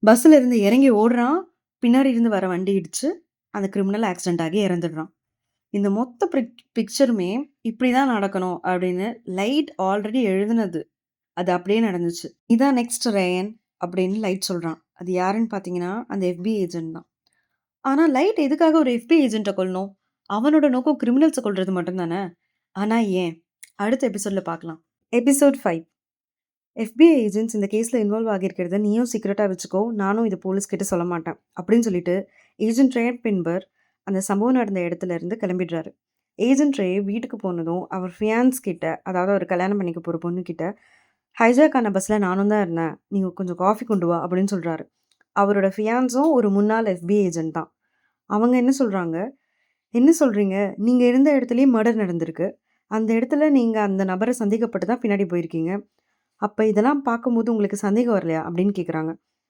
பஸ்ஸில இருந்து இறங்கி ஓடுறான். பின்னாடி இருந்து வர வண்டி இடிச்சு, அந்த கிரிமினல் ஆக்சிடென்ட் ஆகி இறந்துடுறான். இந்த மொத்த பிக்சருமே இப்படி தான் நடக்கணும் அப்படின்னு லைட் ஆல்ரெடி எழுதுனது. அது அப்படியே நடந்துச்சு. "இதான் நெக்ஸ்ட் ரேயன்" அப்படின்னு லைட் சொல்றான். அது யாருன்னு பார்த்தீங்கன்னா, அந்த FBI ஏஜென்ட் தான். ஆனா லைட் எதுக்காக ஒரு FBI ஏஜென்ட்ட கொல்லணும்? அவனோட நோக்கம் கிரிமினல்ஸ கொல்றது மட்டும் தானே. ஆனா ஏன்? அடுத்த எபிசோட்ல பார்க்கலாம். எபிசோட் 5. FBI ஏஜென்ட்ஸ் இந்த கேஸ்ல இன்வால்வ் ஆகியிருக்கிறத நீயும் சீக்ரெட்டா வச்சுக்கோ. நானும் இத போலீஸ் கிட்ட சொல்ல மாட்டேன். அப்படின்னு சொல்லிட்டு ஏஜென்ட் ரே பின்பர் அந்த சம்பவம் நடந்த இடத்துல இருந்து கிளம்பிடுறாரு. ஏஜென்ட் ரே வீட்டுக்கு போனதும் அவர் ஃபியான்ஸ் கிட்ட, அதாவது அவர் கல்யாணம் பண்ணிக்க போற பொண்ணு கிட்ட, ஹைஜாக் ஆன பஸ்ல நானும் தான் இருந்தேன். நீங்க கொஞ்சம் காஃபி கொண்டு வா அப்படின்னு சொல்றாரு. அவரோட ஃபியான்ஸும் ஒரு முன்னாள் FBI ஏஜென்ட் தான். அவங்க என்ன சொல்றாங்க? என்ன சொல்றீங்க? நீங்க இருந்த இடத்துலயே மர்டர் நடந்திருக்கு. அந்த இடத்துல நீங்க அந்த நபர சந்தேகப்பட்டு தான் பின்னாடி போயிருக்கீங்க. அப்ப இதெல்லாம் பார்க்கும்போது உங்களுக்கு சந்தேகம் வரலையா? அப்படின்னு கேட்குறாங்க.